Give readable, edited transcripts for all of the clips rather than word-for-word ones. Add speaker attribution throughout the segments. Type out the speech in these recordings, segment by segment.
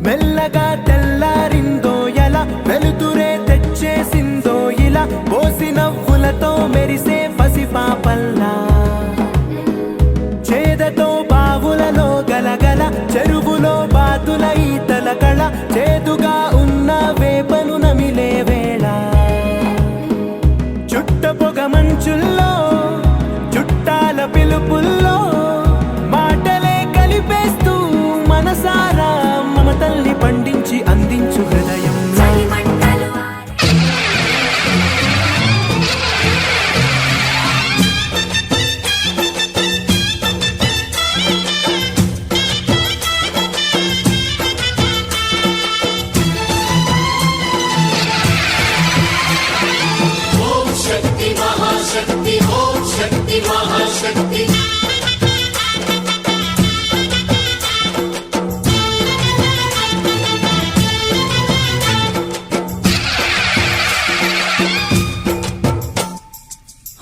Speaker 1: మెల్లగా తెల్లారిందో ఎలా వెలుతురే తెచ్చేసిందో ఇలా పోసి నవ్వులతో మెరిసే పసిపాపల్లా చేదతో బావులలో గలగల చెరువులో బాతుల ఈతల కళ చేదుగా ఉన్న వేపను నమిలే వేళ చుట్ట పొగ మంచుల్లో చుట్టాల పిలుపుల్లో మాటలే కలిపేస్తూ మనసారా మమతల్ని పండించి అందించు హృదయం
Speaker 2: महाशक्ति ओम शक्ति महाशक्ति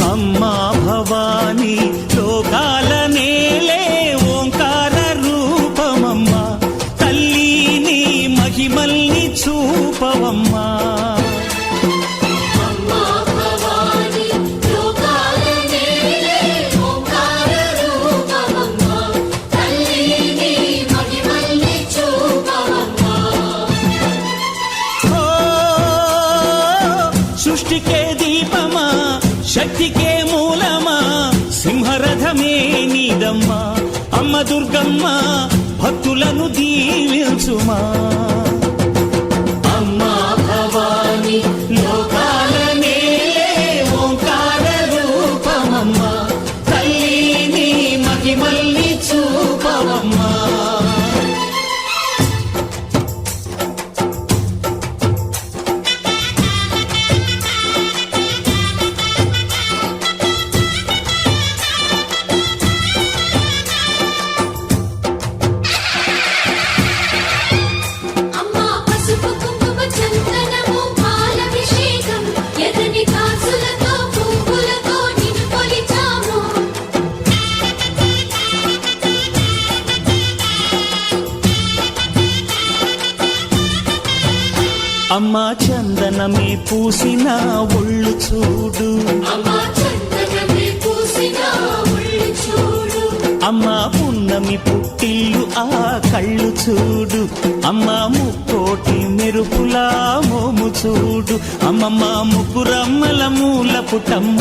Speaker 3: अम्मा भवानी लोकाल नेले ओंकार रूपमम्मा तल्लीनी महिमल्नी चूपवम्मा సృష్టికే దీపమా శక్తికే మూలమా సింహరథమే నీదమ్మా అమ్మ దుర్గమ్మ భక్తులను దీవించుమా అమ్మా భవాని లోకాల నేలే ఓంకార రూపమమ్మ తల్లిని మహిమల్ని చూపవమ్మా అమ్మా చందనమే పూసిన ఒళ్ళు చూడు అమ్మా పున్నమి పుట్టిల్లు ఆ కళ్ళు చూడు అమ్మా ముక్కోటి మెరుపులా మోము చూడు అమ్మమ్మ ముగ్గురమ్మల మూల పుటమ్మ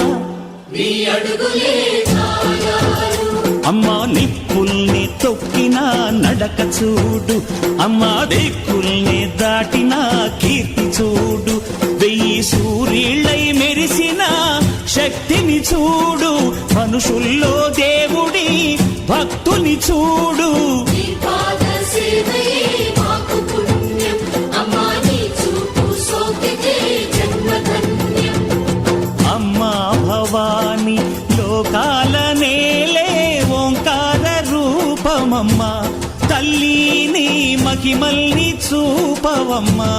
Speaker 3: అమ్మా నిప్పుల్ని తొక్కిన నడక చూడు అమ్మా దిక్కుల్ని దాటిన కీర్తి చూడు వెయ్యి సూర్యుళ్ళై మెరిసిన శక్తిని చూడు మనుషుల్లో దేవుడి భక్తుని చూడు అమ్మా భవాని లోకాల నేలే ఓంకార రూపమమ్మా తల్లిని మహిమల్ని చూపవమ్మా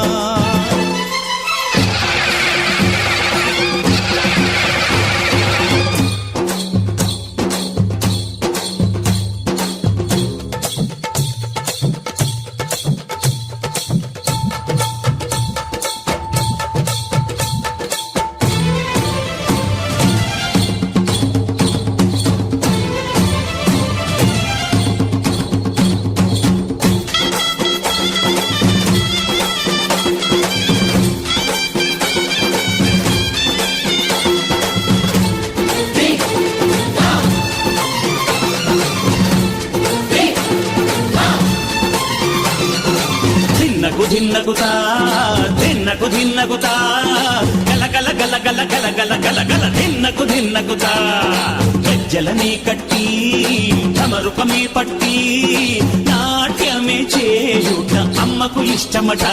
Speaker 3: ధిన్నకుతా ధిన్నకుతా గల గల గల గల గల గల గల గల ధిన్నకుతా గజ్జలని కట్టి పరుకమే పట్టి నాట్యమే చేయుట అమ్మకు ఇష్టమట.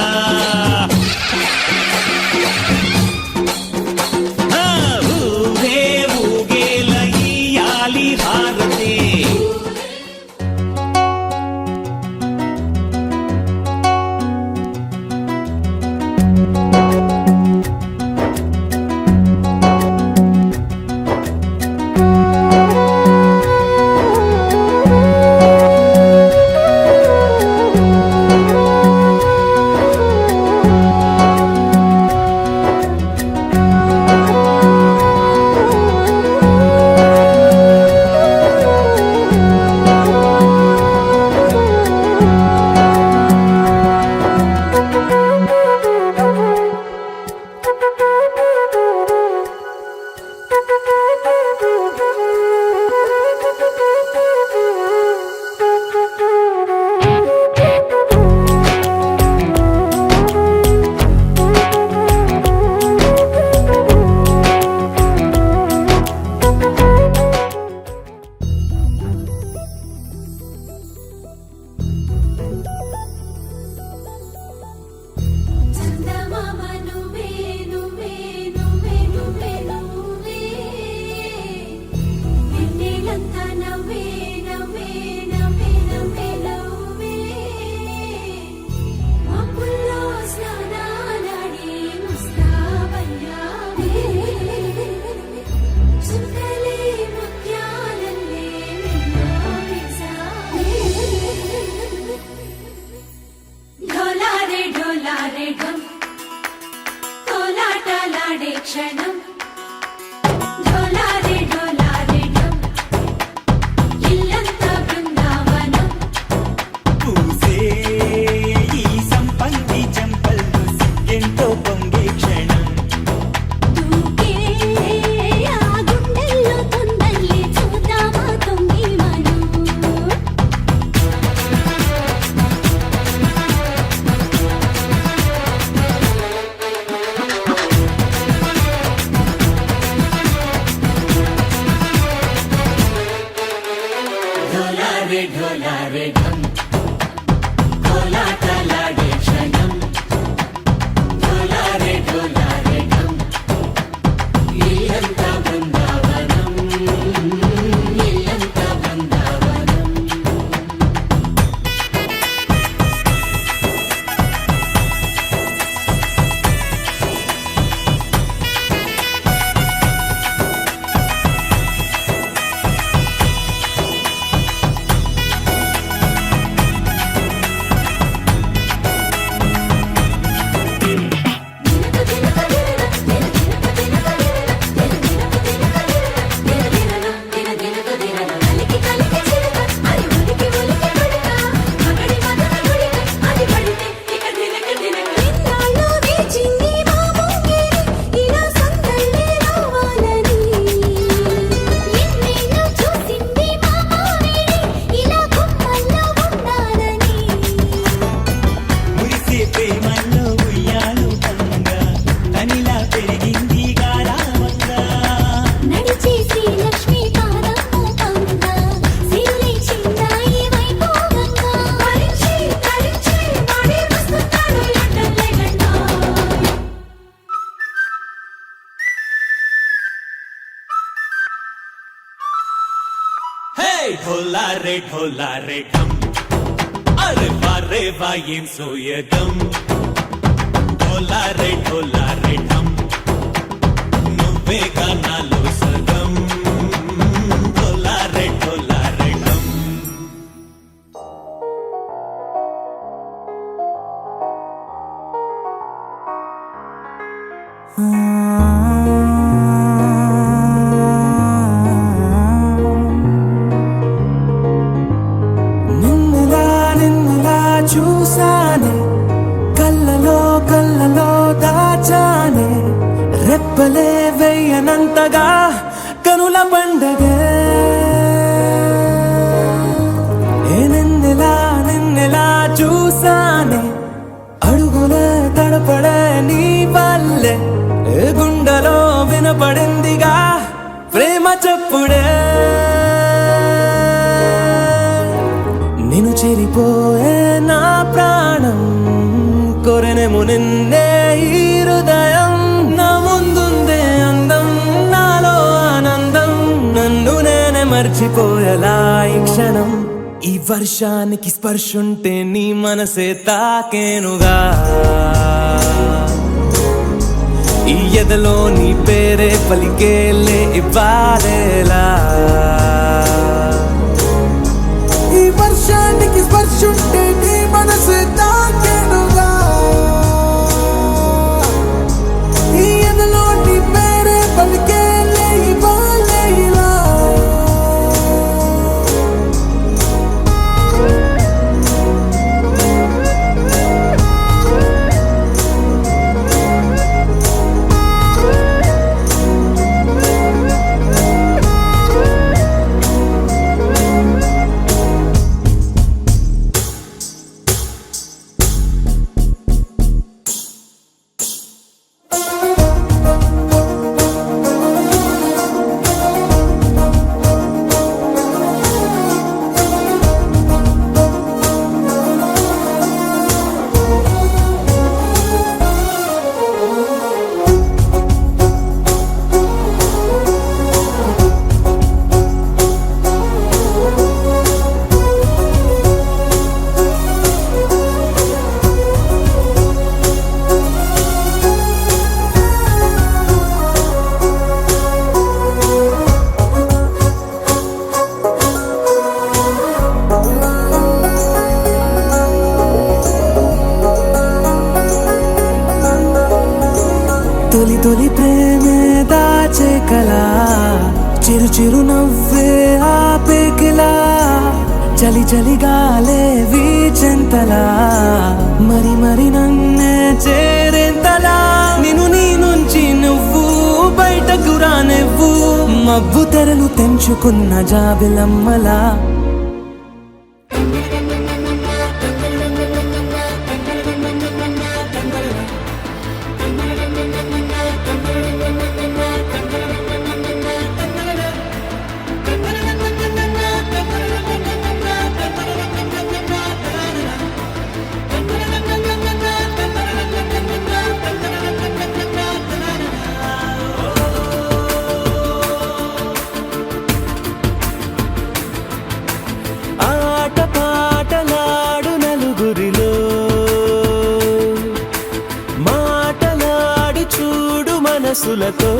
Speaker 3: ఊరే ఊగేల ఇయ్యాలి హారతి.
Speaker 4: చందమామ నువ్వే నువ్వే నువ్వే నువ్వే నువ్వే వెన్నెలంతా నవ్వే నవ్వే నవ్వే నవ్వే నవ్వే మబ్బుల్లో స్నానాలాడి ముస్తాబయ్యావే చుక్కలే ముత్యాలల్లే మెరిసావే ढोलारे ढोलारे ढम कोलाटलाडे क्षणम ढोलारे ढोलारे ढम इल्लंता बृंदावनम
Speaker 1: పూసే ఈ సంపంగి చెంపల్లో ఎంతో పొంగే క్షణం.
Speaker 4: దూకే ఆ గుండెల్లో తొందల్లి చూద్దామా తొంగి మనం
Speaker 2: ढोलारे ढोलारे ढम कोलाटलाडे क्षणम ढोलारे ढोलारे ढम इल्लंता बृंदावनम इल्लंता बृंदावनम.
Speaker 1: మురిసే ప్రేమల్లో ఉయ్యాలు పంగా తనిలా పెరిగింది గారావంగా.
Speaker 4: నడిచే శ్రీలక్ష్మి పాదము పంగా సిరి చిందాయి వైభోగంగా పరిచి పరిచి వాడి వస్తున్నాడు లండన్లే గండా
Speaker 3: హే ఢోలారే ఢోలారే ఢమ్ అరే వారే వాయేం సోయగం. ఢోలారే ఢోలారే ఢమ్ నువ్వే గానాలో సగం. ఢోలారే ఢోలారే ఢమ్.
Speaker 1: నిన్నలా నిన్నలా చూసానే కళ్ళలో కళ్ళలో దాచానే రెప్పలే వెయ్యనంతగా కనుల పండగే. నిన్నెలా చూసానే అడుగులే తడపడే నీ వల్లే గుండెలో వినపడిందిగా ప్రేమ చెప్పుడే. మర్చిపోయే నా ప్రాణం కొరెనేమో నిన్నే ఈ హృదయం నా ముందుందే అందం నాలో ఆనందం నన్ను నేనే మర్చిపోయేలా ఈ క్షణం ఈ వర్షానికి స్పర్శుంటే నీ మనసే తాకేనుగా ఈ ఎదలో నీ పేరే పలికేలే ఇవ్వాలేలా ఈ వర్షానికి స్పర్శుంటే నీ మనసు తాకేనుగా ఈ ఎదలో నీ పేరే పలికేలే ఇవ్వాలేలా తొలి తొలి ప్రేమే దాచే కలా చిరు చిరు నవ్వే ఆపే కిలా చలి చలి గాలే వీచెంతలా మరి మరి నన్నే చేరేంతలా నిన్ను నీ నుంచి నువ్వు బయటకు రానివ్వు మబ్బు తెరలు తెంచుకున్న జాబిలమ్మలా ఆట పాటలాడు నలుగురిలో మాటలాడి చూడు మనసులతో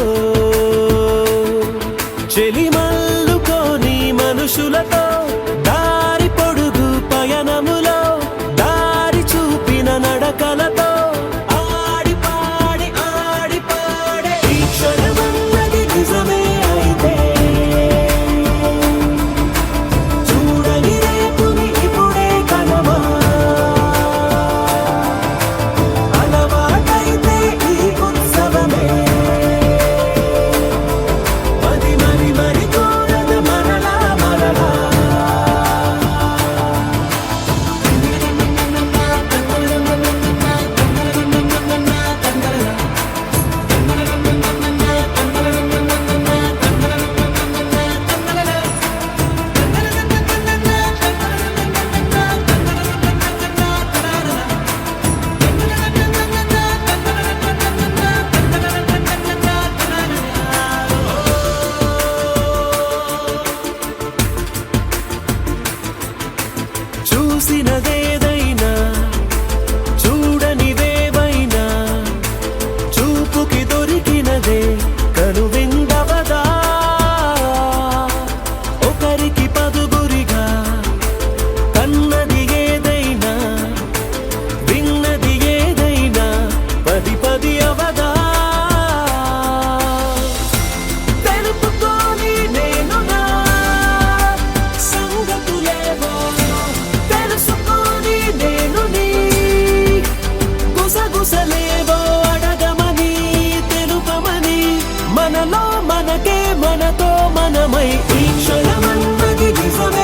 Speaker 1: చెలిమల్లుకోని మనుషులతో దారి పొడుగు పయనములో దారి చూపిన నడకలతో ఆడి పాడి ఈ క్షణమన్నది నిజమే అయితే చూడని రేపుని ఇప్పుడే కనమా అలవాటైతే ఈ ఉత్సవమే మరి మరి మరి కోరదు మరలా మరలా చూసినదేదైనా చూడనివేవైనా చూపుకి దొరికినదే కనువిందవదా ఒకరికి పదుగురిగా కన్నది ఏదైనా విన్నది ఏదైనా పది పది అవదా తెలుపుకోని నేను నా సంగతులేవో తెలుసుకొని నేను నీ గుసగుసలేవో అడగమని తెలుపమని మనలో మనకే మనతో మనమై ఈ క్షణమన్నది నిజమే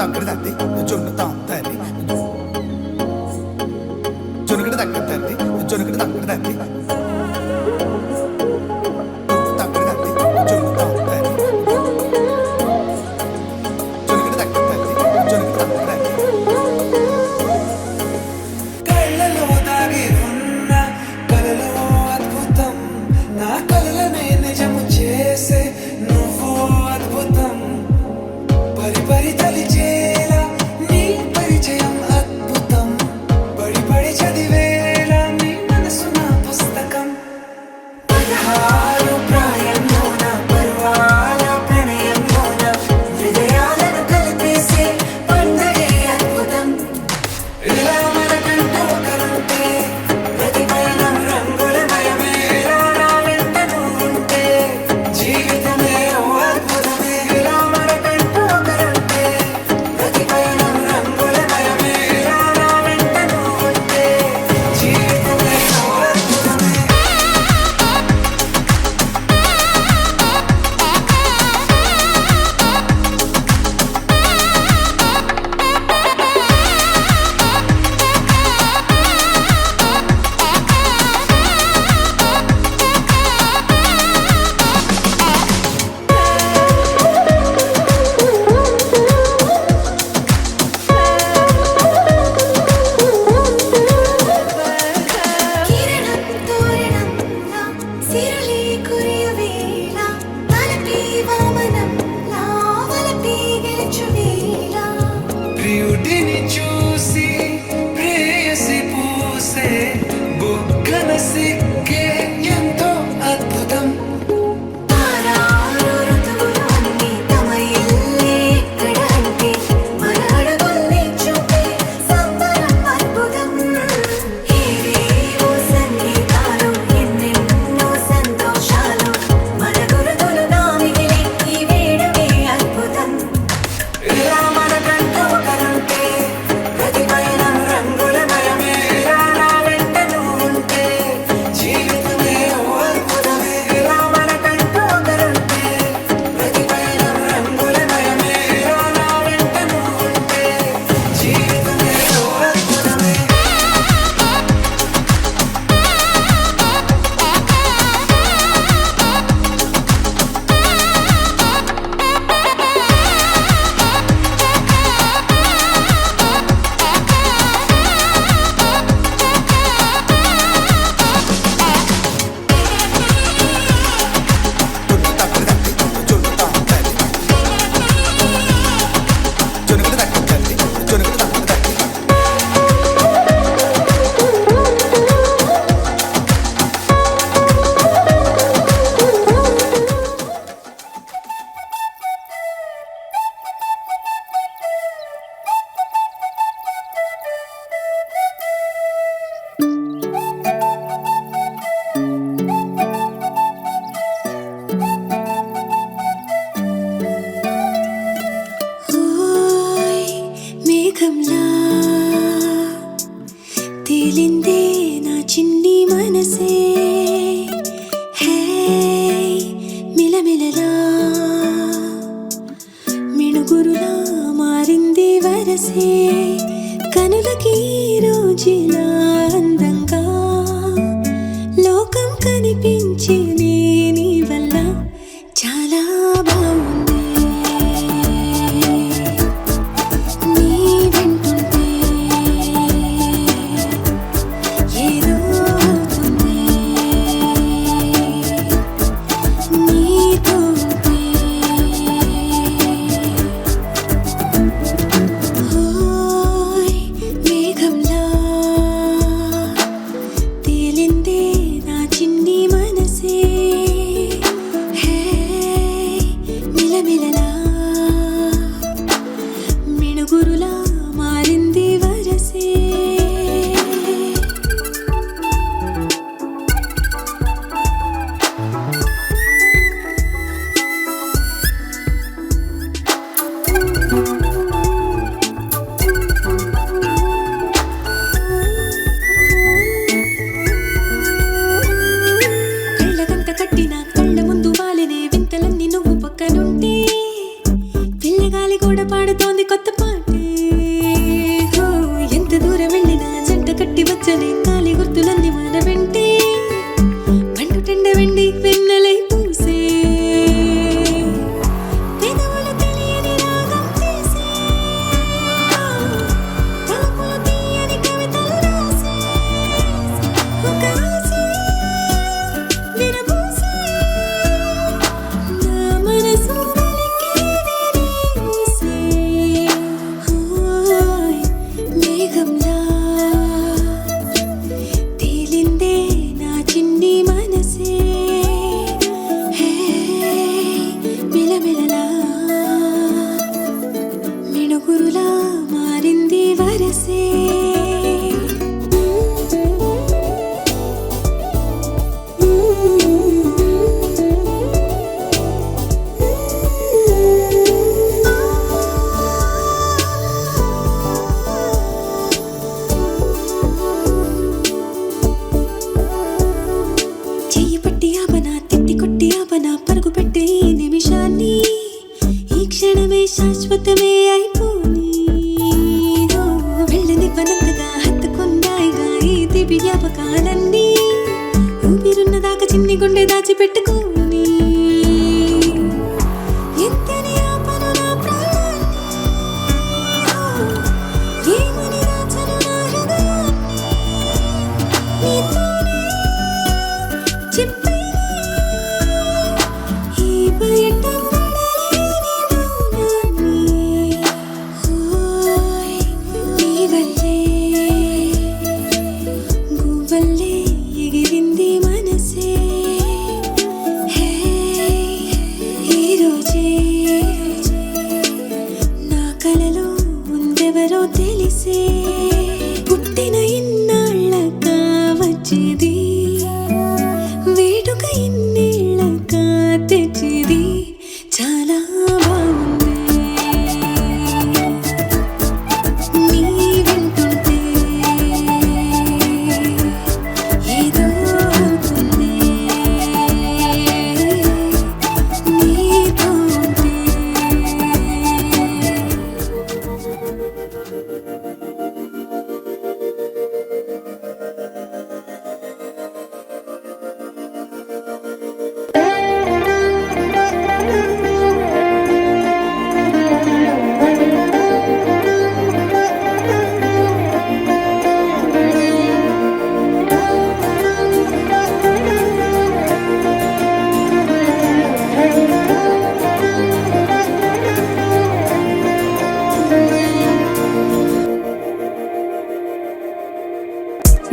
Speaker 5: తగ్గడు తల్లి జొన్నుతాం తల్లి జొనుకుడు తగ్గడు తల్లి జొనుకుడు తగ్గడు తల్లి తగ్గడు తల్లి జొన్నుతాం తల్లి జొనుకుడు తగ్గడు తల్లి జొనుకుడు తగ్గడు తల్లి
Speaker 1: కళ్ళలో దాగి ఉన్న కలలో అద్భుతం నా కలలనే నిజము చేసే నువ్వు అద్భుతం పరి తలిచేలా నీ పరిచయం అద్భుతం పడి చదివేలా నీ మనసు నా పుస్తకం 16 ప్రాయంలోన పర్వాల ప్రణయంలోన హృదయాలను కలిపేసే పండగే అద్భుతం ఇలా మనకంటూ ఒకరుంటే ప్రతి పయనం రంగులమయమే ఇలా నా వెంట నువ్వుంటే జీవితమే ఓ అద్భుతమే ఇలా మనకంటూ ఒకరుంటే ప్రతి పయనం రంగులమయమే ఇలా నా వెంట నువ్వుంటే జీవితమే ఓ అద్భుతమే
Speaker 4: కిరణం తోరణంలా సిరులే కురియవేళ తలపి వామనంలా వలపి గెలుచువేళ
Speaker 1: ప్రియుడిని చూసి ప్రేయసి పూసే బుగ్గన సిగ్గే ఎంతో అద్భుతం
Speaker 4: తారారు ఋతువులు అన్నీ తమ ఇల్లే ఎక్కడ అంటే మన అడుగుల్ని చూపే సంబరం అద్భుతం ఏవేవో సంగీతాలు ఎన్నెన్నో సంతోషాలు మన గురుతులుగా మిగిలే ఈ వేడుకే అద్భుతం
Speaker 1: ఇలా మనకంటూ ఒకరుంటే ప్రతి పయనం రంగులమయమే ఇలా నా వెంట నువ్వుంటే జీవితమే ఓ అద్భుతమే ఇలా మనకంటూ ఒకరుంటే ప్రతి పయనం రంగులమయమే ఇలా నా వెంట నువ్వుంటే జీవితమే ఓ అద్భుతమే
Speaker 5: జొన్ను తగ్గడు తల్లి జొన్నుతాం తల్లి జొనుకుడు తగ్గడు తల్లి జొనుకుడు తగ్గడు తల్లి
Speaker 4: ఓయ్ మేఘంలా తేలిందే నా చిన్ని మనసే హే మిలమిలలా మిణుగురులా మారింది వరసే కనులకి రోజులా అందంగా లోకం కనిపించే నీ వల్ల చాలా బాగుంది నీ వెంటుంటే ఏదో అవుతుంది నీతో ఉంటే ఓయ్ మేఘంలా తేలిందే నా చిన్ని మనసే హే మిలమిలలా మిణుగురులా మారింది వరసే కళ్ళకంత కట్టిన కళ్ళ ముందు వాలినే వింతలన్నీ నువ్వు పక్కనుంటే పిల్లగాలి కూడా పాడుతోంది కొత్త పాట మిణుగురులా మారింది వరసే చెయ్యి పట్టి ఆపనా తిట్టి కొట్టి ఆపనా పరుగు పెట్టే ఈ నిమిషాన్ని ఈ క్షణమే శాశ్వతమే అయిపోని వెళ్ళనివ్వనంతగా హత్తుకున్నాయిగా ఈ దివి జ్ఞాపకాలన్నీ ఊపిరున్నదాకా చిన్ని గుండె దాచిపెట్టుకోని ఎంతని ఆపను నా ప్రాణాన్ని ఏమని రాచను నా హృదయాన్ని నీతోనే చెప్పేది ఈ బయట పడలేని మౌనాన్ని ఓయ్ నీ వల్లే గువ్వల్లే ఎగిరింది మనసే హే ఈ రోజే నా కలలో ఉందెవరో తెలిసే పుట్టిన ఇన్నాళ్ళక వచ్చేది వేడుక ఇన్నేళ్ళక తెచ్చేది చాలా బాగుంది నీ వింటుంటే ఏదో అవుతుంది నీతో ఉంటే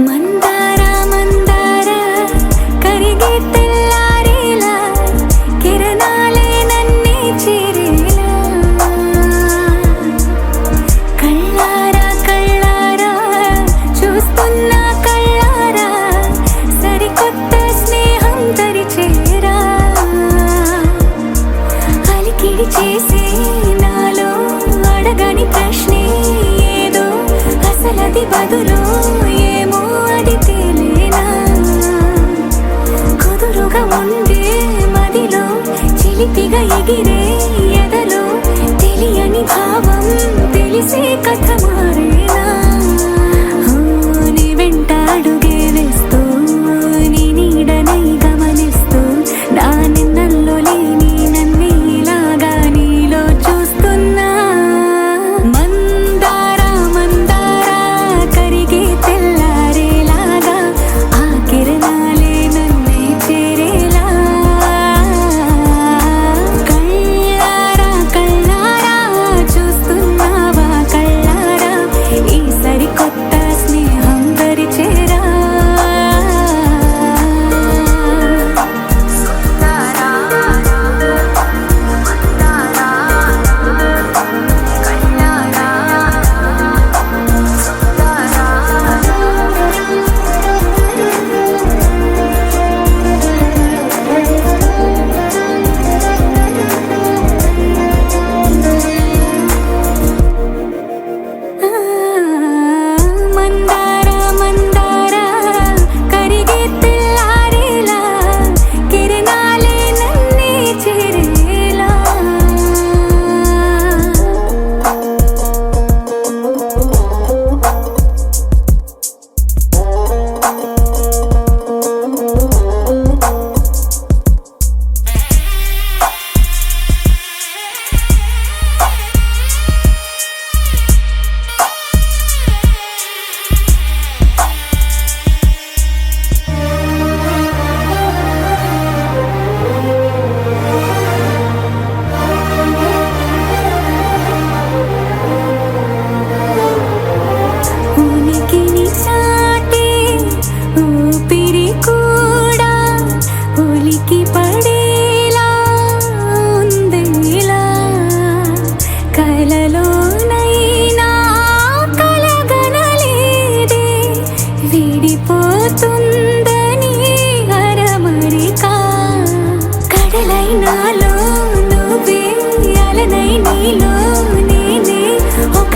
Speaker 4: మందార మందార కరిగే తెల్లారేలా కిరణాలే నన్నే చేరేలా కళ్ళారా కళ్ళారా చూస్తున్నా కళ్ళారా సరికొత్త స్నేహం తరిచేరా అలికిడి చేసే నాలో అడగని ప్రశ్నే ఏదో అసలది బదులు ఏమో అది తేలేనా కుదురుగా ఉండే మదిలో చిలిపిగా ఎగిరే ఎదలో తెలియని భావం తెలిసే కథ మారేనా నీ వెంట అడుగే వేస్తూ నీ నీడనై గమనిస్తూ నా నిన్నల్లో లేని నన్నే ఇలాగా నీలో చూస్తున్నా మందార మందార కరిగే తెల్లారేలాగా ఆ కిరణాలే నన్నే చేరేలా కళ్ళారా కళ్ళారా చూస్తున్నావా కళ్ళారా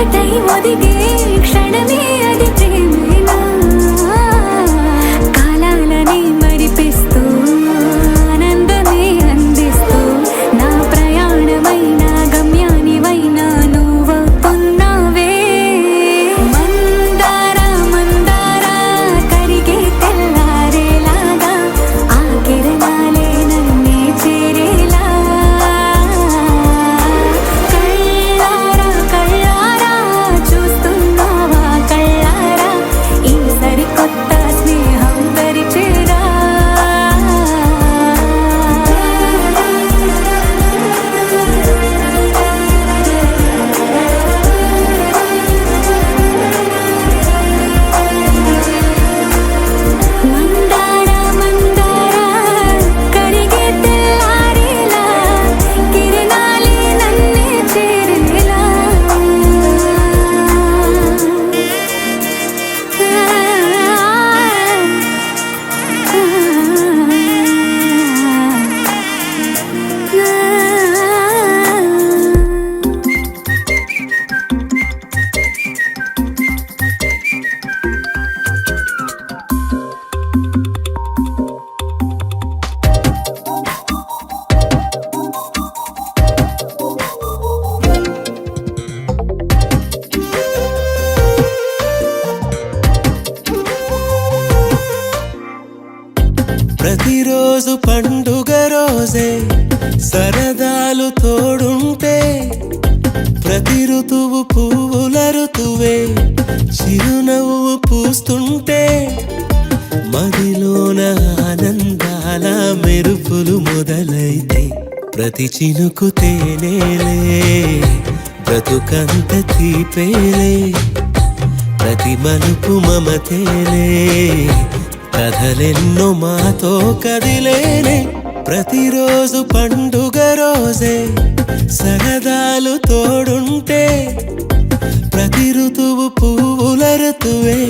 Speaker 4: ఒకటై ఒదిగే క్షణమే అది ప్రేమేనా కాలాలని మరిపిస్తూ ఆనందమే అందిస్తూ నా ప్రయాణమైన గమ్యానివైనా నువ్వవుతున్నావే మందార మందార కరిగే తెల్లారేలాగా ఆ కిరణాలే నన్నే చేరేలా కళ్ళారా కళ్ళారా చూస్తున్నావా కళ్ళారా ఈ సరికొత్త స్నేహం పరిచేరా మందార మందార కరిగే తెల్లారేలా కిరణాలే నన్నే చేరేలా
Speaker 3: ప్రతిరోజు పండుగ రోజే సరదాలు తోడుంటే ప్రతి ఋతువు పువ్వుల ఋతువే చిరునవ్వు పూస్తుంటే మదిలోన ఆనందాల మెరుపులు మొదలైతే ప్రతి చినుకు తేనేలే బ్రతుకంత తీపేలే ప్రతి మలుపు మమతేలే కథలెన్నో మాతో కదిలేనే ప్రతిరోజు పండుగ రోజే సరదాలు తోడుంటే ప్రతి ఋతువు పువ్వుల ఋతువే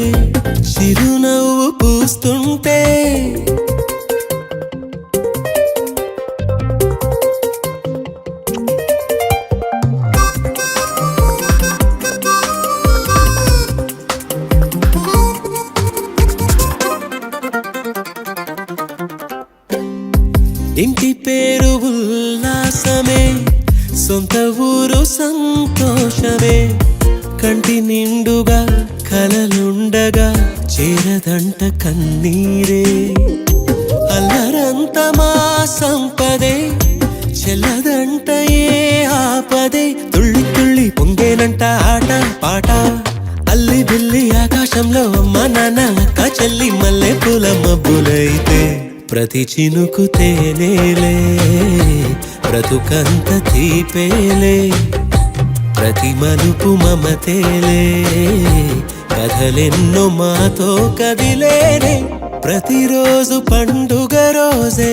Speaker 3: చిరునవ్వు పూస్తుంటే ఇంటి పేరు ఉల్లాసమే సొంత ఊరు సంతోషమే కంటి నిండుగా కలలుండగా చేరదంట కన్నీరే అల్లరంత మా సంపదే చెల్లదంట ఏ ఆపదే తుళ్ళి తుళ్ళి పొంగేనంట ఆట పాట అల్లి బిల్లి ఆకాశంలో అమ్మ నాన్న అక్క చెల్లి మల్లె పూల మబ్బులైతే ప్రతి చినుకు తేనేలే బ్రతుకంత తీపేలే ప్రతి మలుపు మమతేలే కథలెన్నో మాతో కదిలేనే ప్రతిరోజు పండుగ రోజే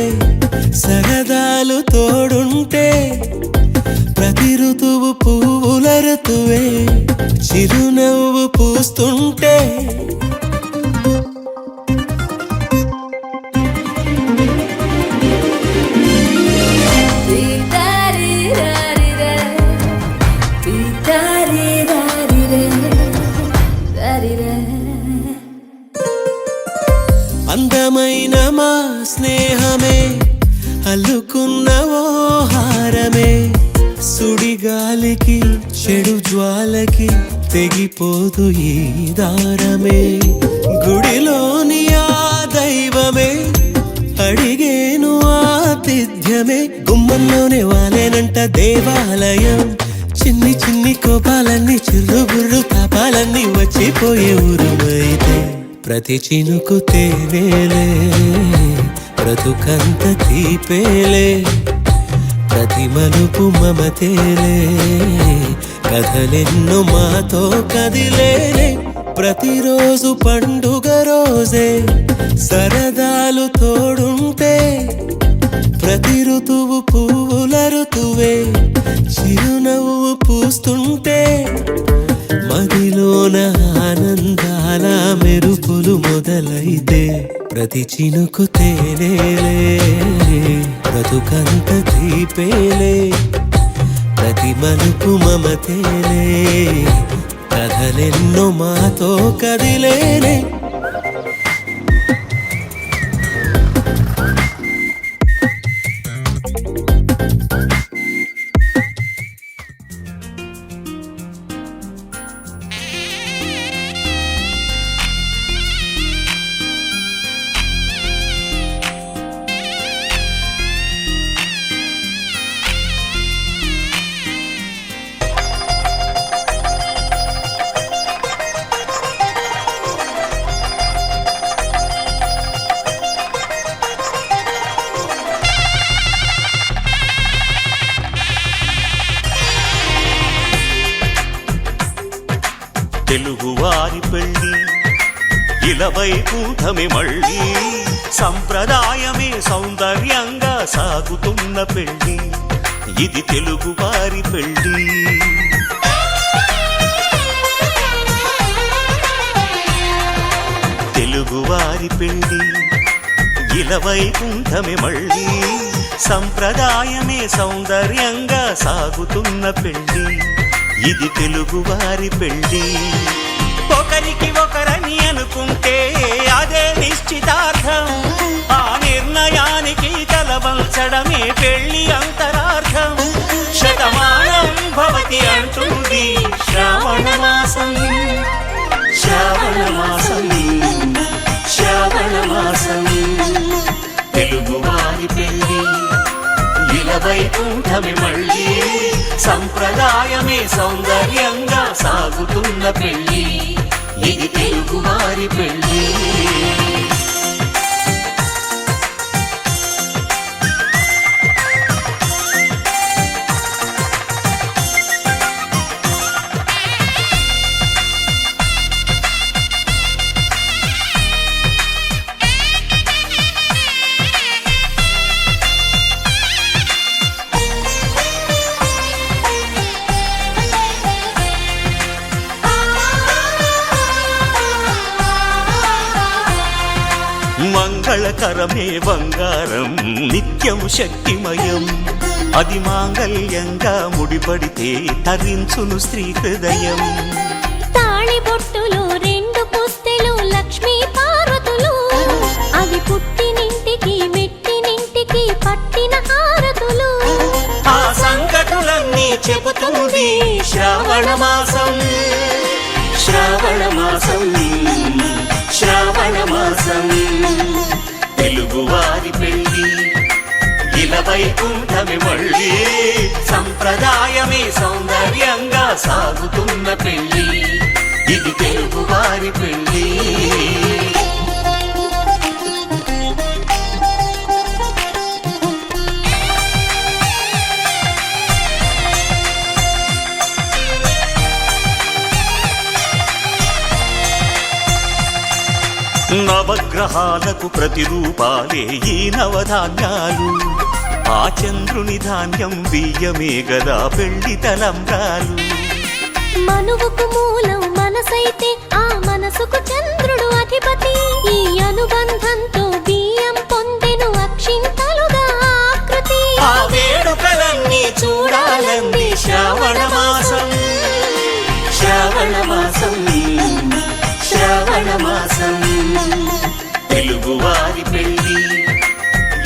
Speaker 3: సరదాలు తోడుంటే ప్రతి ఋతువు పువ్వుల ఋతువే చిరునవ్వు పూస్తుంటే అందమైన మా స్నేహమే అల్లుకున్న ఓ హారమే సుడిగాలికి చెడు జ్వాలకి తెగిపోదు ఈ దారమే గుడిలోని ఆ దైవమే అడిగేను ఆతిథ్యమే గుమ్మంలోనే వాలేనంట దేవాలయం చిన్ని చిన్ని కోపాలన్నీ చిర్రుబుర్రు తాపాలన్నీ వచ్చిపోయే ఊరుమైతే ప్రతి చినుకు తేనేలే బ్రతుకంత తీపేలే ప్రతి మలుపు మమతేలే కథలెన్నో మాతో కదిలేనే ప్రతిరోజు పండుగ రోజే సరదాలు తోడుంటే ప్రతి ఋతువు పువ్వుల ఋతువే చిరునవ్వు పూస్తుంటే మదిలోన ఆనందాల మెరుపులు మొదలైతే ప్రతి చినుకు తేనేలే బ్రతుకంత తీపేలే ప్రతి మలుపు మమతేలే కలలెన్నో మాతో కదిలేనే
Speaker 6: తెలుగువారి పెళ్ళి ఇలవై కూటమి మళ్ళీ సంప్రదాయమే సౌందర్యంగా సాగుతున్న పెళ్ళి ఇది తెలుగువారి పెళ్ళి తెలుగువారి పెళ్ళి ఇలవై కూటమి మళ్ళీ సంప్రదాయమే సౌందర్యంగా సాగుతున్న పెళ్ళి ఇది తెలుగువారి పెళ్ళి ఒకరికి ఒకరని అనుకుంటే అదే నిశ్చితార్థం ఆ నిర్ణయానికి తలవంచడమే పెళ్ళి అంతరార్థం శతమానం భవతి అంటుంది శ్రావణ మాసం శ్రావణ మాసం శ్రావణ మాసం తెలుగువారి పెళ్ళి ఇలవై కూటమి మళ్ళీ సంప్రదాయమే సౌందర్యంగా సాగుతున్న పెళ్ళి ఇది తెలుగువారి పెళ్ళి మంగళకరమే బంగారం నిత్యం శక్తిమయం అది మాంగళ్యంగా ముడిపడితే తరించును స్త్రీ హృదయం
Speaker 4: తాళి బొట్టులో రెండు పుస్తెలు లక్ష్మీ పార్వతులు అవి పుట్టినింటికి మెట్టినింటికి పట్టిన హారతులు
Speaker 6: ఆ సంకటులన్నీ చెబుతుంది శ్రావణ మాసం శ్రావణ మాసం శ్రావణ మాసం తెలుగువారి పెళ్ళి ఇలవై కూటమి మళ్ళీ సంప్రదాయమే సౌందర్యంగా సాగుతున్న పెళ్ళి ఇది తెలుగువారి పెళ్ళి నవగ్రహాలకు ప్రతిరూపాలే ఈ నవధాన్యాలు ఆ చంద్రుని ధాన్యం బియ్యమే గదా పెళ్లి తలంబ్రాలు
Speaker 4: మనువుకు మూలం మనసైతే ఆ మనసుకు చంద్రుడు అధిపతి ఈ అనుబంధంతో బియ్యం పొందెను అక్షింతలుగా ఆకృతి
Speaker 6: ఆ వేడుకలన్నీ చూడాలంది శ్రావణ మాసం శ్రావణ మాసం శ్రావణ మాసం తెలుగువారి పెళ్ళి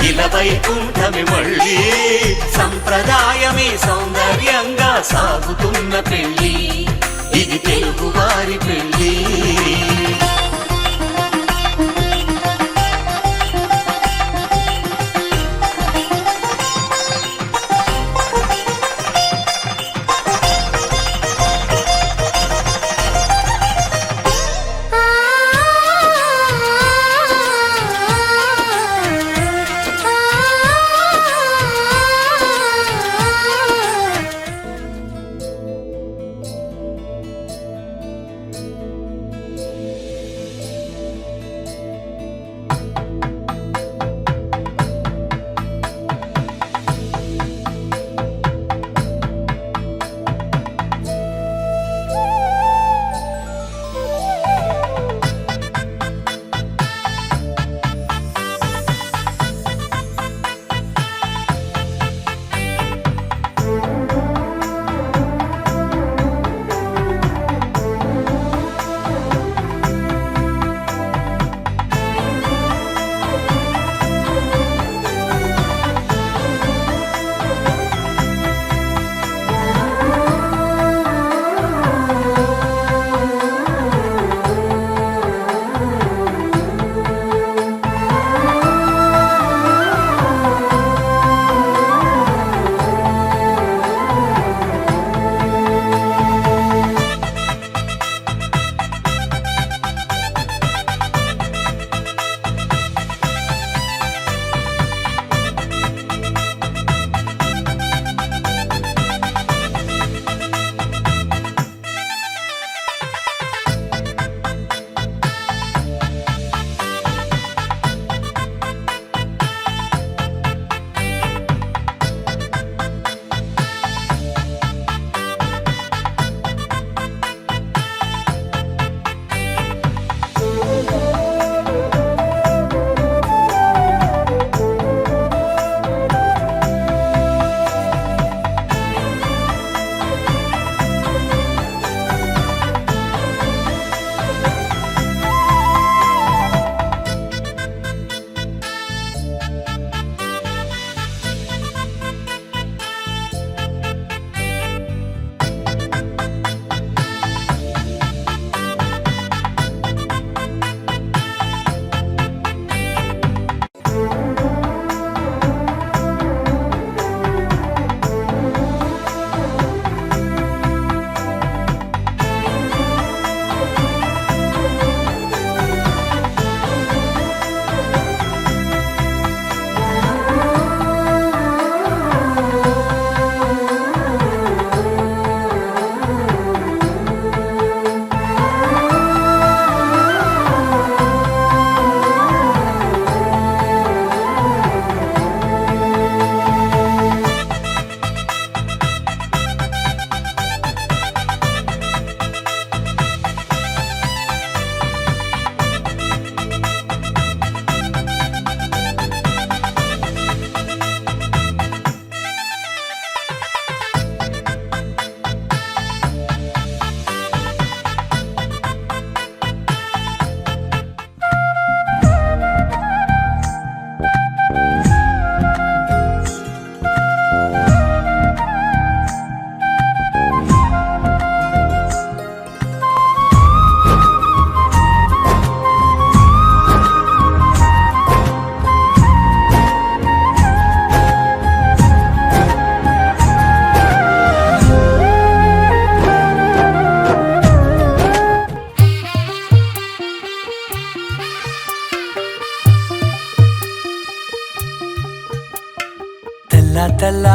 Speaker 6: ఇలవై కూటమి మళ్ళీ సంప్రదాయమే సౌందర్యంగా సాగుతున్న పెళ్ళి ఇది తెలుగువారి పెళ్ళి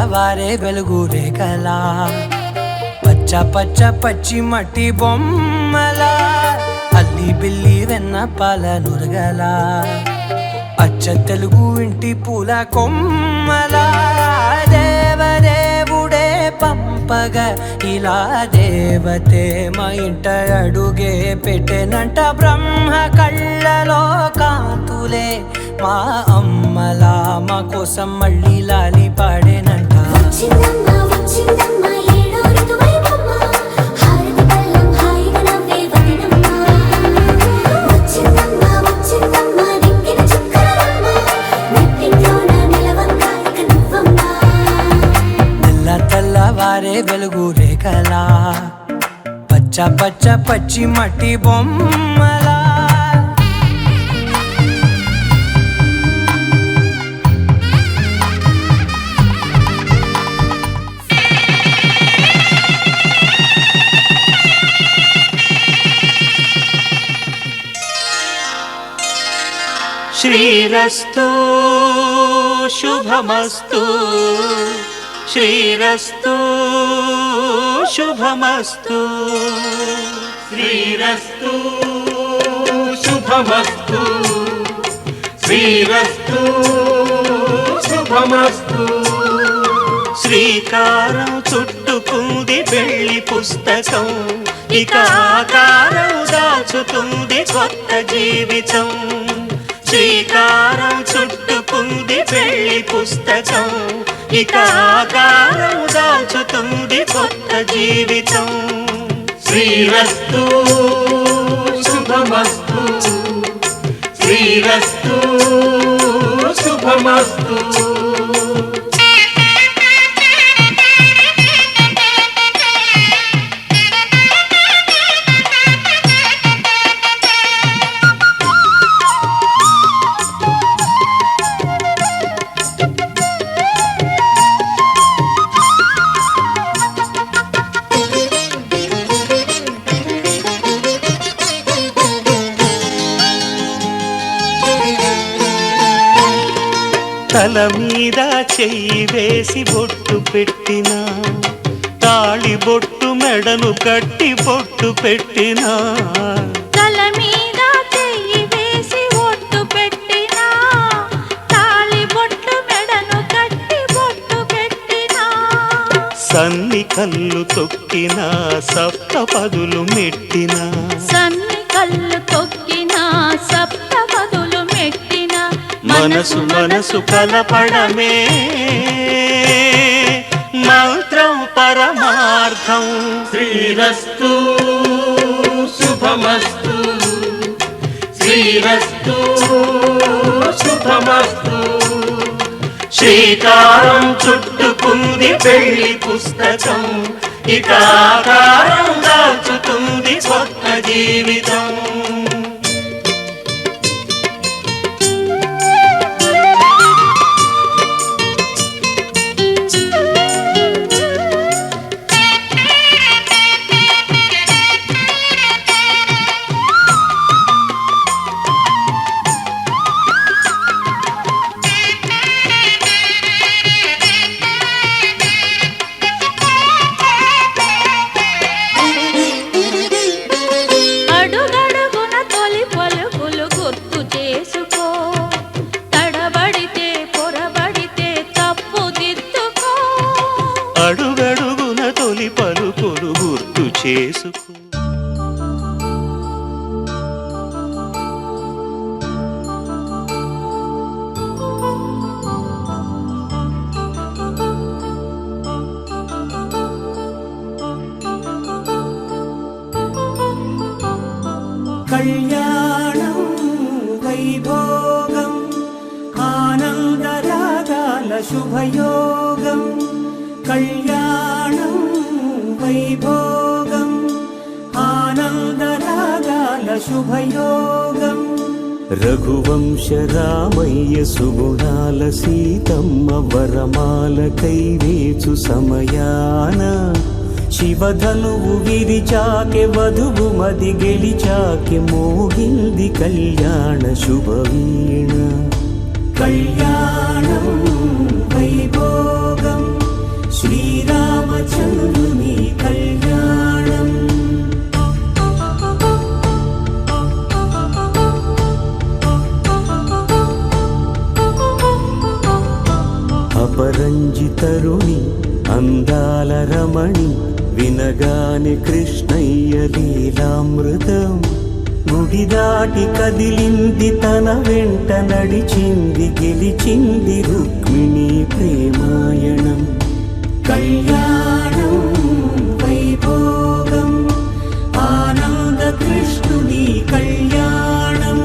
Speaker 3: తెల్లవారే వెలుగు రేఖలా పచ్చ పచ్చ పచ్చి మట్టి బొమ్మలా అల్లి బిల్లి వెన్న పాల నురగలా అచ్చ తెలుగు ఇంటి పూల కొమ్మలా దేవదేవుడే పంపగా ఇలా దేవతే మా ఇంట అడుగే పెట్టెనంట బ్రహ్మ కళ్ళలో కాంతులే మా అమ్మలా మా కోసం మళ్ళీ లాలి పాడేనంట
Speaker 4: వచ్చిందమ్మ వచ్చిందమ్మ ఏడో ఋతువైవమ్మ హారతి పళ్ళం హాయిగా నవ్వే వదినమ్మ వచ్చిందమ్మ వచ్చిందమ్మ నెక్కిన చుక్కలమ్మ నెట్టింట్లోన నిలవంగా ఇక నువ్వమ్మ
Speaker 3: తెల్ల తెల్లవారే వెలుగు రేఖలా పచ్చ పచ్చ పచ్చి మట్టి బొమ్మలా
Speaker 6: శ్రీరస్తు శుభమస్తు శ్రీరస్తు శుభమస్తు శ్రీరస్తు శుభమస్తు శ్రీరస్తు శుభమస్తు శ్రీకారం చుట్టుకుంది వెళ్లి పుస్తకం ఇక ఆకారం దాచుతుంది కొత్త జీవితం శ్రీకారం చుట్టుకుంది పెళ్లి పుస్తకం ఇక ఆకారం దాచుతుంది కొత్త జీవితం శ్రీరస్తు శుభమస్తు శ్రీరస్తు శుభమస్తు తల మీద చెయ్యి వేసి బొట్టు పెట్టినా తాళి బొట్టు మెడను కట్టి బొట్టు పెట్టినా
Speaker 4: తల మీద చెయ్యి వేసి ఒట్టు పెట్టినా తాళి బొట్టు మెడను కట్టి బొట్టు పెట్టినా
Speaker 6: సన్ని కళ్ళు తొక్కినా సప్త పదులు మెట్టినా
Speaker 4: సన్ని కళ్ళు తొక్కినా సప్త పదులు మెట్టినా
Speaker 6: మనసు మనసు కలపడమే మంత్రం పరమార్థం శ్రీరస్తు శుభమస్తు శ్రీరస్తు శుభమస్తు శ్రీకారం చుట్టుకుంది పెళ్లి పుస్తకం ఇక ఆకారం దాచుతుంది కొత్త జీవితం
Speaker 4: అడుగడుగున తొలి పలుకులు గుర్తు చేసుకో తడబడితే పొరబడితే తప్పు దిద్దుకో
Speaker 6: అడుగడుగున తొలి పలుకులు గుర్తు చేసుకో
Speaker 1: కళ్యాణం వైభోగం ఆనందరాగాల శుభయోగం కళ్యాణం వైభోగం ఆనందరాగాల శుభయోగం రఘువంశ రామయ్య సుగుణాల సీతమ్మ వరమాల కైవేచు సమయాన శివధనువు విరిచాకె వధువు మది గెలిచాకె మోగింది కళ్యాణ శుభవీణ కళ్యాణం వైభోగం శ్రీరామచంద్రుని కళ్యాణం అపరంజితరుణి అందాల రమణి వినగాని కృష్ణయ్య లీలామృతం గుడి దాటి కదిలింది తన వెంట నడిచింది గెలిచింది రుక్మిణి ప్రేమాయణం కళ్యాణం వైభోగం ఆనంద కృష్ణుని కళ్యాణం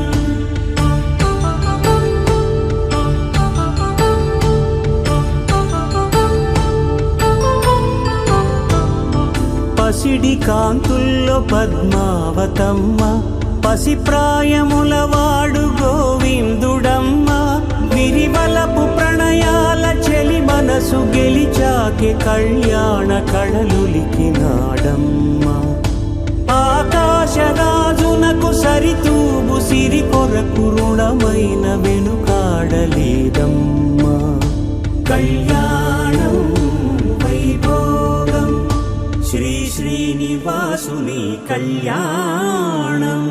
Speaker 1: పసిడి కాంతుల్లో పద్మావతమ్మ పసిప్రాయముల వాడు గోవిందుడమ్మ విరివలపు ప్రణయాల చెలి మనసు గెలిచాకే కళ్యాణ కళలులికినాడమ్మ ఆకాశరాజునకు సరితూబు సిరి కొరకు రుణమైన వెనుకాడలేదమ్మా కళ్యాణం వైభోగం శ్రీ శ్రీనివాసుని కళ్యాణం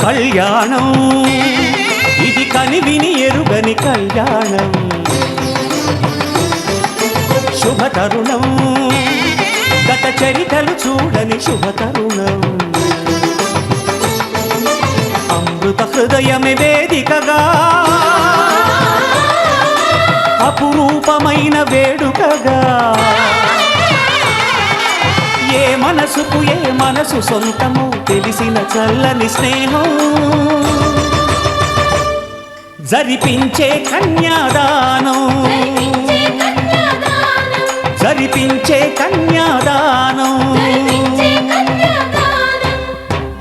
Speaker 6: కళ్యాణం ఇది కనివిని ఎరుగని కళ్యాణం శుభతరుణం గత చరితలు చూడని శుభతరుణం అమృత హృదయమే వేదికగా అపురూపమైన వేడుకగా ఏ మనసుకు ఏ మనసు సొంతము తెలిసిన చల్లని స్నేహం జరిపించే కన్యాదానం జరిపించే కన్యాదానం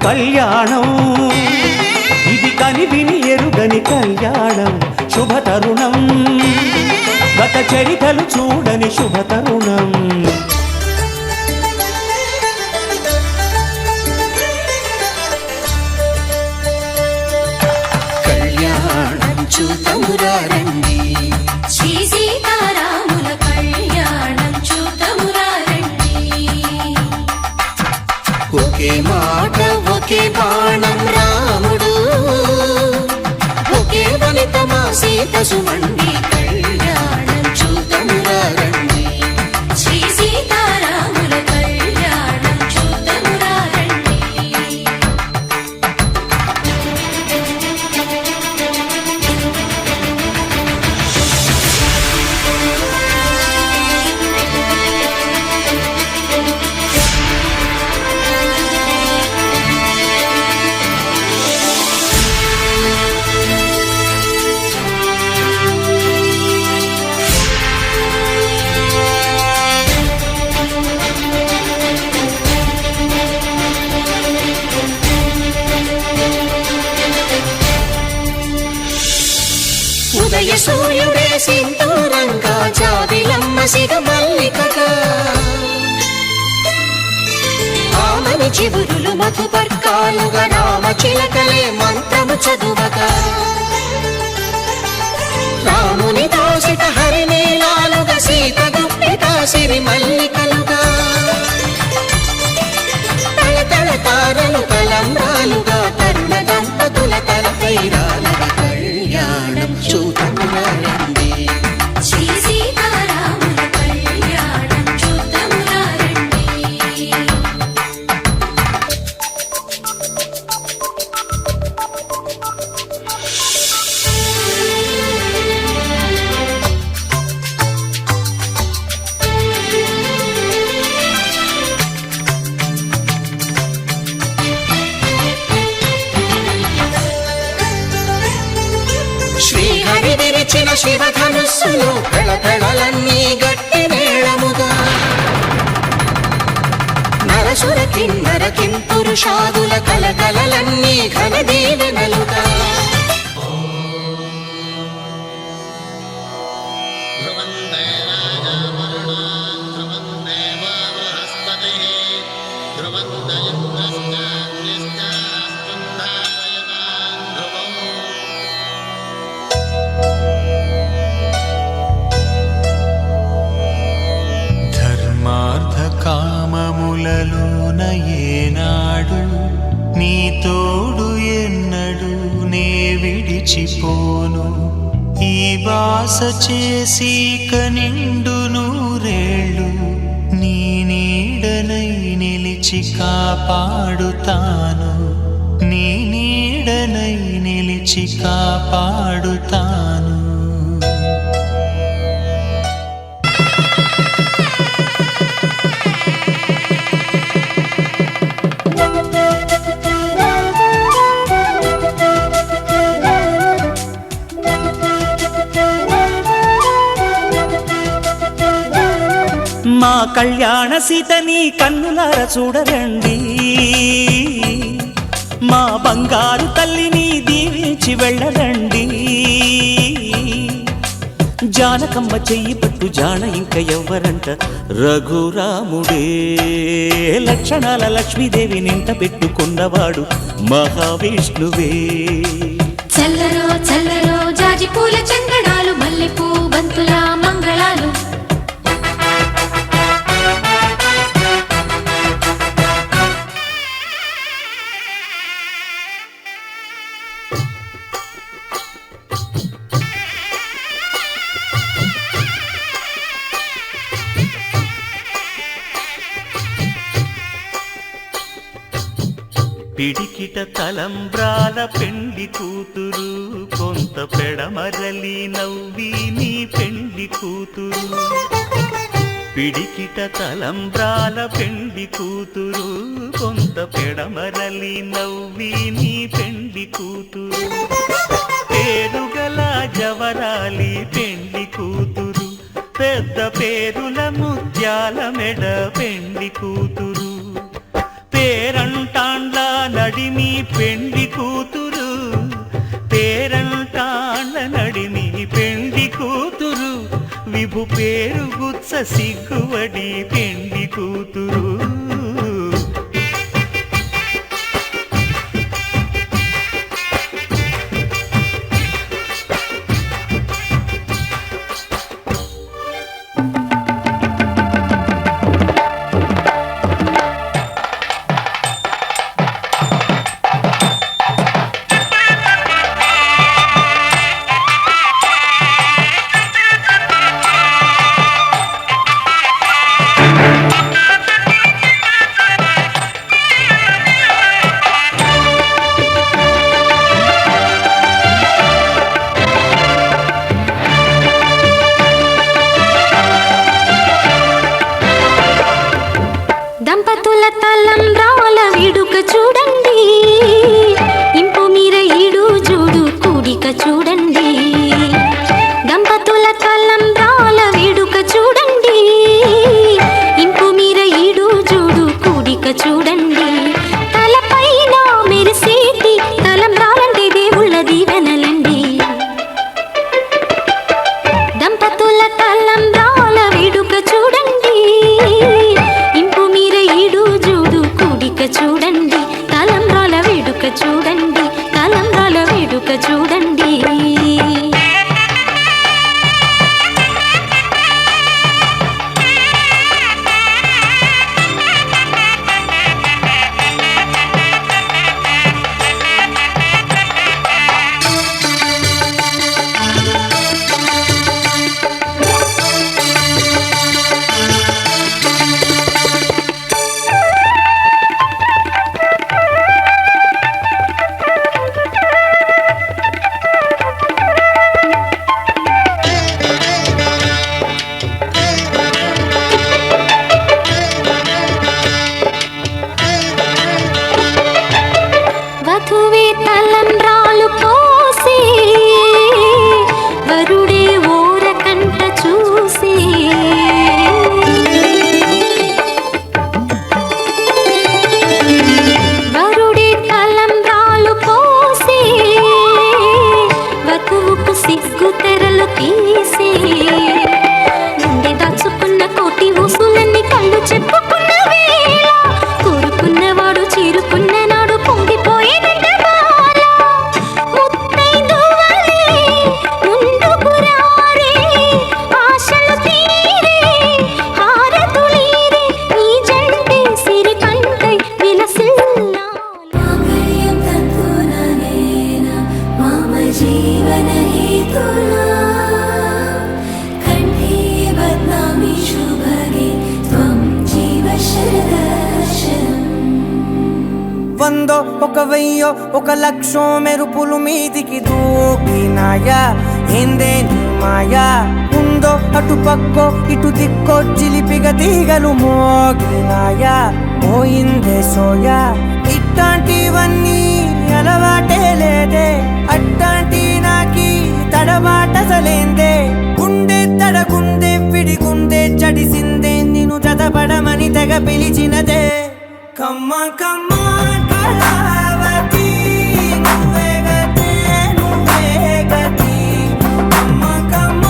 Speaker 6: కళ్యాణం ఇది కనివిని ఎరుగని కళ్యాణం శుభతరుణం గత చరితలు చూడని శుభతరుణం
Speaker 2: చూతమురారండి శ్రీ సీతారాముల కళ్యాణం చూతమురారండి ఒకే మాట ఒకే బాణం రాముడు ఒకే వనితమా సీత సుమండి కళ్యాణం చూతమురారండి శ్రీ సీతారాముల కళ్యాణం చూతమురారండి ఉదయ సూర్యుడే సింధూరంగా జాబిలమ్మ సిగ మల్లికగా ఆమని చివురులు మధుపర్కాలుగా రామ చిలకలే మంత్రము చదువగా రాముని దోసిట హరినీలాలుగా సీత గుప్పిట సిరి మల్లికలుగా తళతళ తారలు తలంబ్రాలుగా తరుణ దంపతుల తలపైరాలుగా కళ్యాణం చూతమురారండి శ్రీ సీతారాముల కళ్యాణం చూతమురారండి శ్రీహరి విరిచిన శివధనుస్సులు పెళపెళలన్నీ గట్టి మేళముగా సుర కిన్నర కింపురుషాదుల కలకలలన్నీ ఘన దీవెనలుగా
Speaker 1: కామములలోన ఏనాడు నీ తోడు ఎన్నడు నే విడిచిపోను ఈ వాస చేసి కనిండు నూరేళ్ళు నీ నీడనై నిలిచి కాపాడుతాను నీ నీడనై నిలిచి కాపాడుతాను
Speaker 6: మా కళ్యాణ సీతని కన్నులార చూడరండి మా బంగారు తల్లిని దీవించి వెళ్ళరండి జానకమ్మ చెయ్యి పట్టు జాన ఇంక ఎవ్వరంట రఘురాముడే లక్షణాల లక్ష్మీదేవి నింట పెట్టుకున్నవాడు మహావిష్ణువే
Speaker 4: చల్లరో చల్లరో జాజి పూల చందనాలు మల్లెపూ బంతుల మంగళాలు
Speaker 6: పిడికిట తలంబ్రాల పెండి కూతురు కొంత పెడమరలి నవ్వి నీ పెండి కూతురు పిడికిట తలంబ్రాల పెండి కూతురు కొంత పెడమరలి నవ్వి నీ పెండి కూతురు పేరుగల జవరాలి పెండి కూతురు పెద్ద పేరుల ముత్యాల మెడ పెండి కూతురు పేరంటాండ్ల నడిమి పెండి కూతురు పేరంటాండ్ల నడిమి పెండి కూతురు విభు పేరు గుత్స సిగ్గువడి పెండి కూతురు
Speaker 4: దంపతుల తలంబ్రాల వేడుక చూడండి ఇంపు మీర ఈడు చూడు కూడిక చూడండి దంపతుల తలంబ్రాల వేడుక చూడండి ఇంపు మీర ఈడు చూడు కూడిక చూడండి తలపైన మెరిసేటి తలంబ్రాలంటే దేవుళ్ళ దీవెనలండి దంపతుల తలంబ్రాల వేడుక చూడండి ఇంపు మీర ఈడు చూడు కూడిక చూడండి తలంబ్రాల వేడుక చూడండి తలంబ్రాల వేడుక చూడండి వధువే తలంబ్రాలు పోసి వరుడే ఓరకంట చూసి
Speaker 3: ఒక లక్షం మెరుపులు మీదికి దూకినాయా ఏందే నీ మాయా ఉందో అటు పక్కో ఇటు దిక్కో చిలిపిగా తీగలు మోగినాయా పోయిందే సోయా ఇట్లాంటివన్నీ అలవాటే లేదే అట్లాంటి నాకి తడబాటసలేందే గుండె తడగుందే విడిగుందే చడిసిందే నిన్ను చదపడమని తెగ పిలిచినదే కమ్మ కమ్మ కళావతి నువ్వే గతే నువ్వే గతి కమ్మ కమ్మ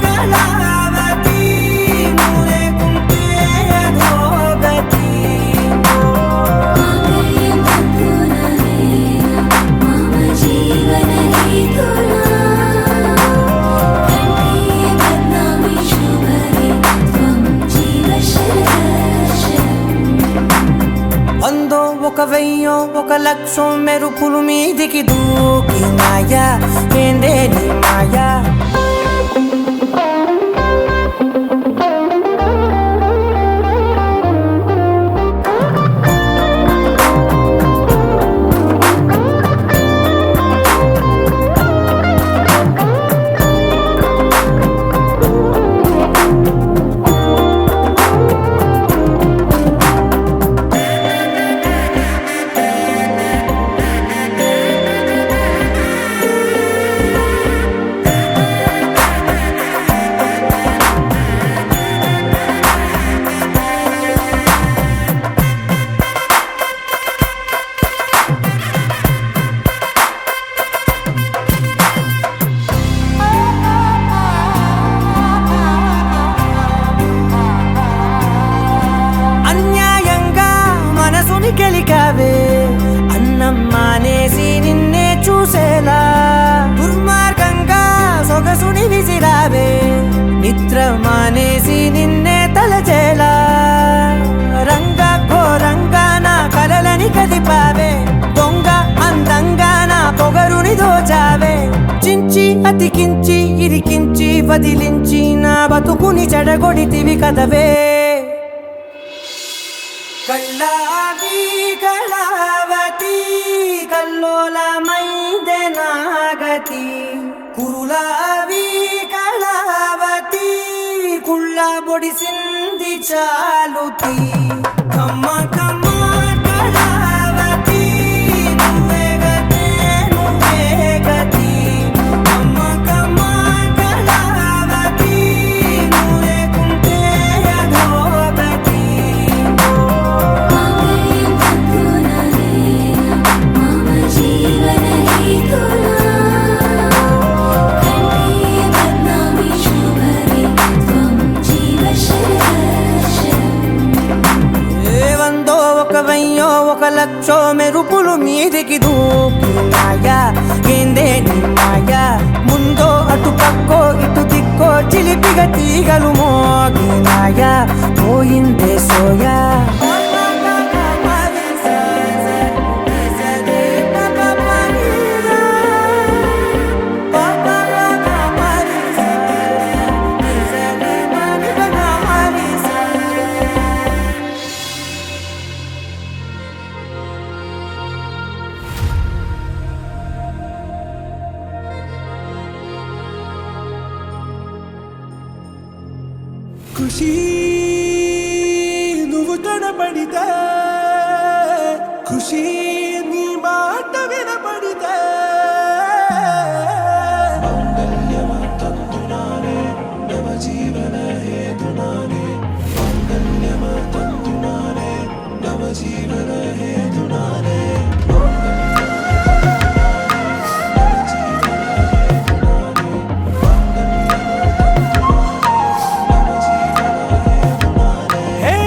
Speaker 3: కళావతి నువ్వు లేకుంటే అదో గతి వందో ఒక వెయ్యో ఒక లక్షం మెరుపులు మీదికి దూకినాయా ఏందే నీ మాయా అన్యాయంగా మనసుని గెలికావే అన్నం మానేసి నిన్నే చూసేలా దుర్మార్గంగా సొగసుని విసిరావే నిద్ర మానేసి నిన్నే తలచేలా రంగ ఘోరంగా నా కలలని కదిపావే దొంగ అందంగా నా పొగరుని దోచావే చించి అతికించి ఇరికించి వదిలించి నా బతుకుని చెడగొడితివి కదవే కళ్ళావి కళావతి కల్లోలమైందే నాగతి కురులావి కళావతి కుళ్ళ బొడిసింది చాలుతి కమ్మ కమ్మ కళావతి నువ్వే గతే నువ్వే గతి కమ్మ కమ్మ కళావతి నువ్వు లేకుంటే అదో గతి వందో ఒక వెయ్యో ఒక లక్షో మెరుపులు మీదికి దూకినాయా ఏందే నీ మాయా ముందో అటు పక్కో ఇటు దిక్కో చిలిపిగా తీగలు మోగినాయా పోయిందే సోయా
Speaker 1: ఖుషి నువ్వు కనపడితే ఖుషి నీ మాట వినపడితే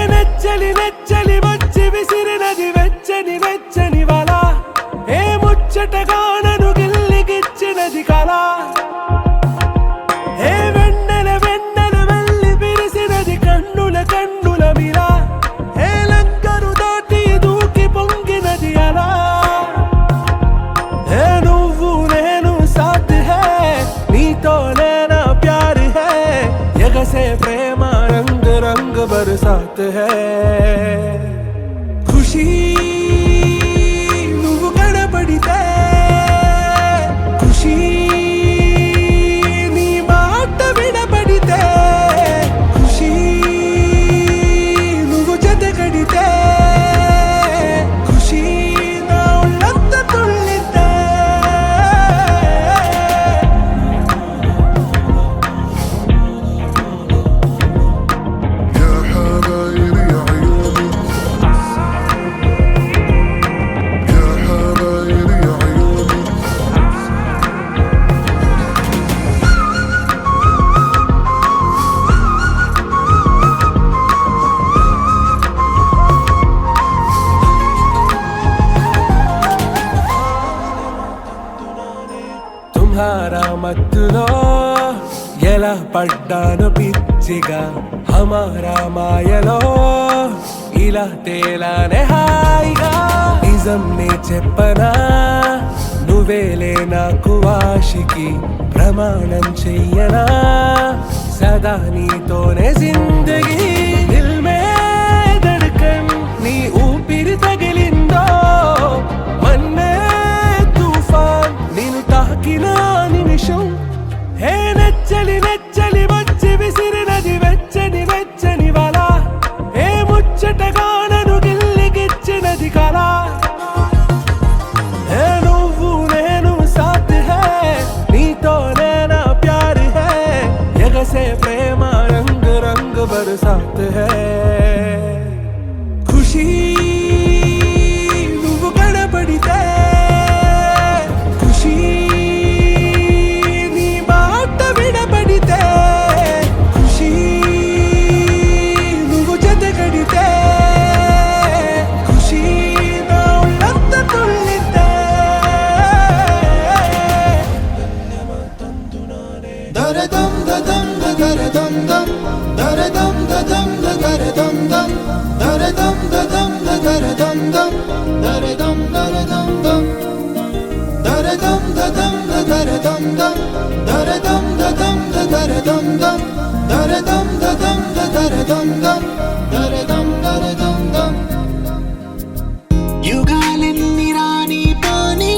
Speaker 1: నెచ్చలి వచ్చి విసిరినది వెచ్చని వెచ్చని వల ఏ ముచ్చటగా నన్ను గిల్లిగిచ్చినది కళ ఏ వెన్నెల వెళ్ళి విరిసినది కన్నుల మిరా ఏ లంకరు దాటి దూకి పొంగినది అలా ఏ నువ్వు నేను సాథ్ హే నీతో నేనా ప్యార్ హే ఎగసే ప్రేమ రంగ్ రంగ్ బరసాత్ హే ఖుషి నువ్వు కనపడి సంహార మత్తులో ఎలా పడ్డాను పిచ్చిగా హమారా మాయలో ఇలా తేలానే హాయిగా నిజం నే చెప్పనా నువ్వేలే నాకు ఆశికి ప్రమాణం చెయ్యనా సదా నీతోనే జిందగీ దిల్ మే ధడ్కన్ నీ ఊపిరి తగిలిందో మన్నే తుఫాన్ నేను తాకిన నిమిషం హే నెచ్చలి నెచ్చలి వచ్చి విసిరినది వెచ్చని వెచ్చని వల ఏ ముచ్చటగా నన్ను గిల్లిగిచ్చినది కళ ఏ నువ్వు నేను సాత్ హై నీతోనే నా ప్యార్ హై ఎగసే ప్రేమ రంగ్ రంగ్ బరసాత్ హై ఖుషీ నువ్వు కనబడితే ఖుషీ నీ మాట వినబడితే ఖుషీ నువ్వు జతగడితే ఖుషీ నా ఒళ్ళంత తుళ్ళితే
Speaker 5: దరదం దదం దరదం దం దరదం దదం దరదం దం దరదం దదం దరదం దం దరదం దరదం దం దరదం దదం దరదం దం దరదం దదం దరదం దం దరదం దదం దరదం దం దరదం దరదం దం యుగాలెన్ని రాని పోని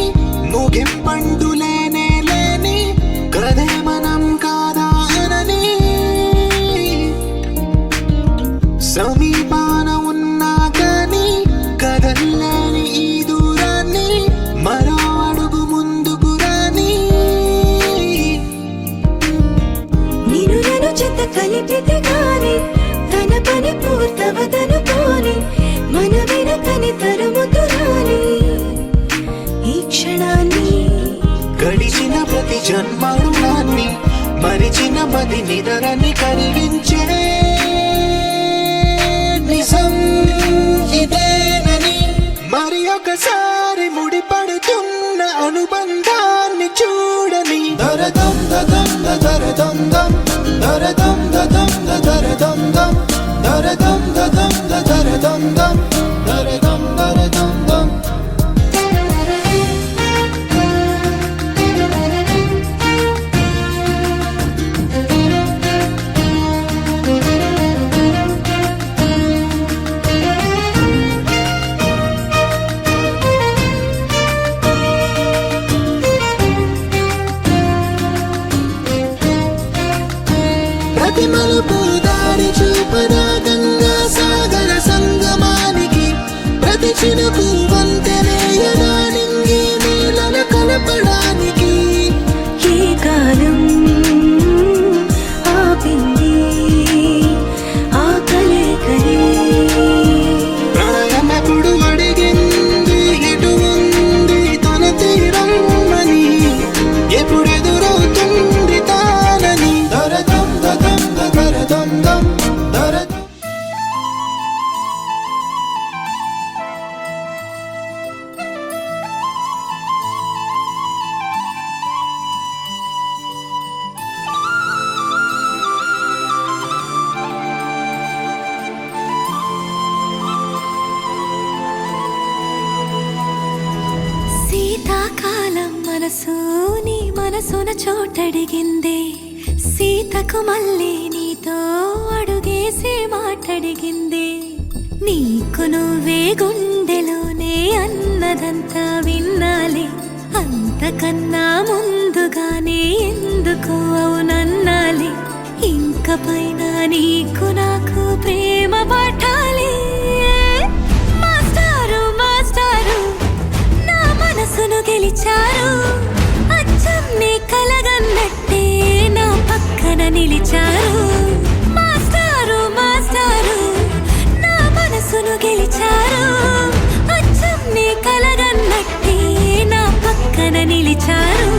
Speaker 5: ముగింపండు లేనే లేని కదే మనం కాదా అనని సమీపాన ఉన్నా కానీ కదల్లేని ఈ దూరాన్ని మరో అడుగు ముందుకు రాని
Speaker 4: నేను నన్ను చెత్త కలిపితే గాని తన పని పూర్తవదనుకోని మన వెనకని తరుముతురాని ఈ క్షణాన్ని
Speaker 5: గడిచిన ప్రతి జన్మరుణాన్ని మరిచిన మది నిదరని కలిగించే నిజం ఇదేనని మరి ఒకసారి ముడిపడుతున్న అనుబంధాన్ని చూడని దరదం దదం దరదం దం దరదం దదం దరదం దం దరదం దదం దరదం దం దరదం దరదం దం ప్రతి మలుపు దారి చూపదా గంగా సాగర సంగమానికి ప్రతి చినుకు వంతెనేయదా నింగి నీళ్ళను కలపడానికి
Speaker 4: ఏ కాలం ఆపింది ఆ కలే
Speaker 5: ప్రళయమప్పుడు అడిగింది ఎటు ఉంది తన తీరమ్మని ఎప్పుడెదురవుతుంది తానని దరదం దదం దరదం దం దరదం
Speaker 4: శీతాకాలం మనసు నీ మనసున చోటడిగిందే సీతకు మళ్ళీ నీతో అడుగేసి మాటడిగిందే నీకు నువ్వే గుండెలోనే అన్నదంతా విన్నాలే అంతకన్నా ముందుగానే ఎందుకు అవునన్నాలే ఇంక పైన నీకు నాకు ప్రేమ పాఠాలే మాస్టారు మాస్టారు నా మనసును గెలిచారు అచ్చం నీ కలగన్నట్టే నా పక్కన నిలిచారు మాస్టారు మాస్టారు నా మనసును గెలిచారు అచ్చం నీ కలగన్నట్టే నా పక్కన నిలిచారు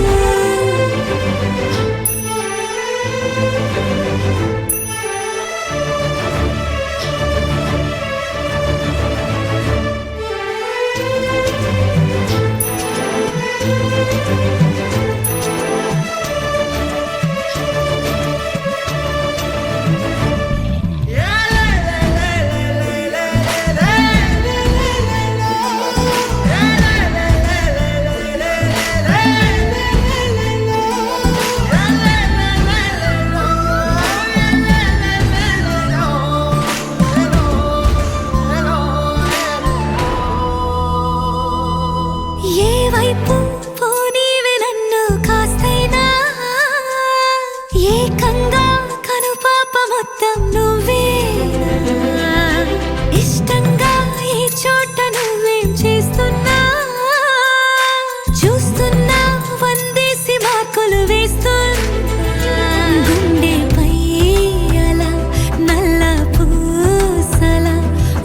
Speaker 4: చూస్తున్నా వందేసి మార్కులు వేస్తున్నా గుండెపై అలా నల్ల పూసల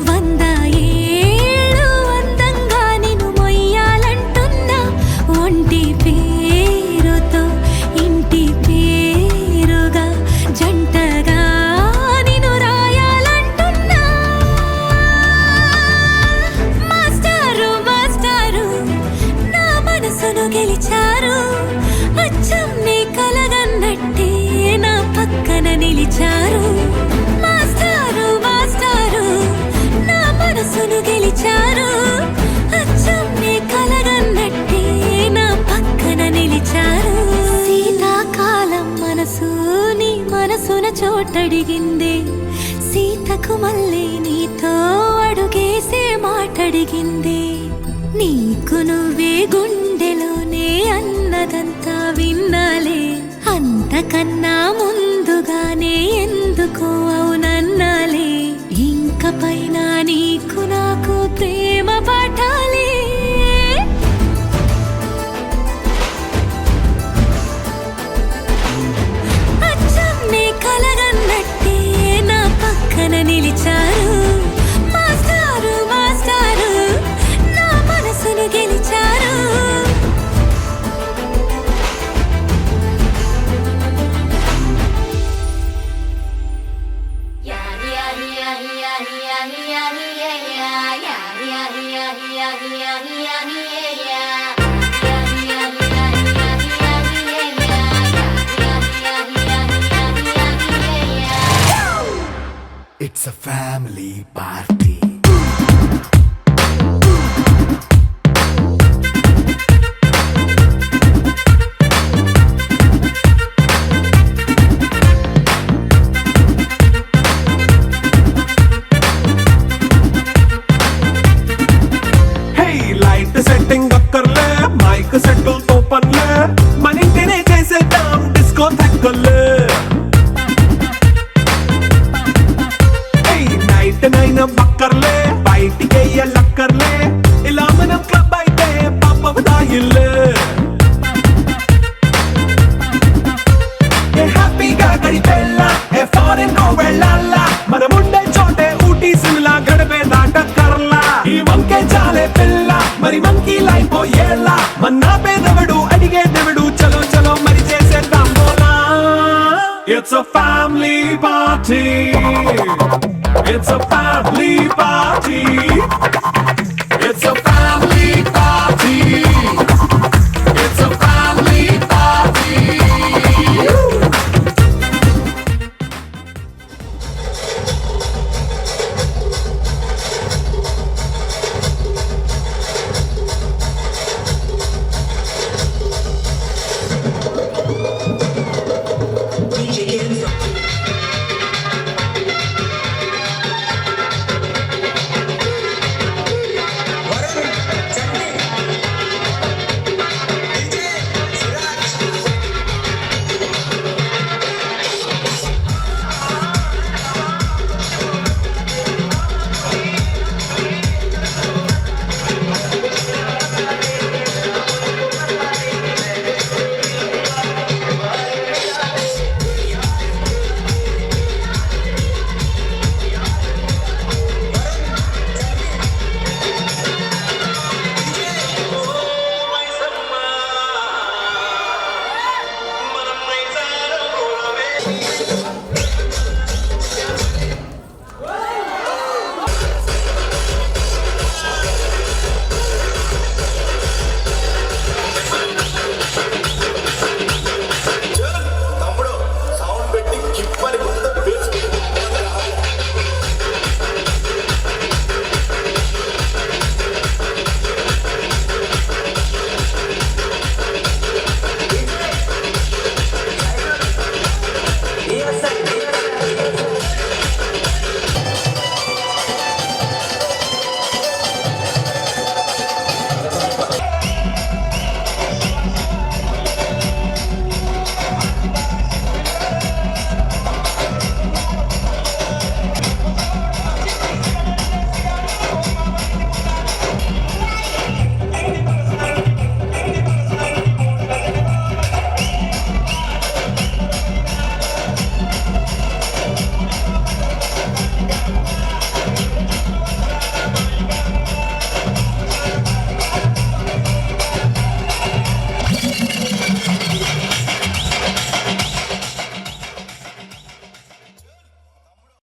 Speaker 4: 100 ఏళ్ళు అందంగా నిన్ను మొయ్యాలంటున్నా ఒంటి పేరుతో ఇంటి పేరుగా జంటగా నిన్ను రాయాలంటున్నా మాస్టారు మాస్టారు నా మనసును గెలిచారు అచ్చం నీ కలగన్నట్టే నా పక్కన నిలిచారు మాస్టారు మాస్టారు నా మనసును గెలిచారు అచ్చం నీ కలగన్నట్టే నా పక్కన నిలిచారు శీతాకాలం మనసు నీ మనసున చోటడిగింది సీతకు మళ్ళీ నీతో అడుగేసే మాటడిగింది నీకు నువ్వే గుండెలోనే అన్నదంతా విన్నాలే అంతకన్నా ముందుగానే ఎందుకో అవునన్నాలే ఇంక పైన నీకు నాకు ప్రేమ పాఠాలే అచ్చం నీ కలగన్నట్టే నా పక్కన నిలిచారు మాస్టారు మాస్టారు నా మనసును గెలిచారు
Speaker 1: It's a family party. Hey, light setting అక్కర్లే మైక్ సెట్టుల్ తో పనిలే మన ఇంటినే చేసేద్దాం డిస్కో థక్కర్లే నైట్ నైన్ బక్కర్లే బయటికి లక్కర్లే ఇలా మనం క్లబ్ అయితే పాపదాయిల్లే ఏ హ్యాపీగా గడిపెళ్ళ ఏ ఫారెన్ కో వెళ్ళాల మనం ఉండే చోటే ఊటీ సిమ్లా గడిపే దాటక్కర్లా ఈ వంకే చాలే పిల్ల మరి మంకీ లైఫ్ ఏళ్ళ మన్నా పేదవడు అడిగే దేవుడు చలో చలో మరి చేసేద్దాం బోలా It's a family party. It's a family party.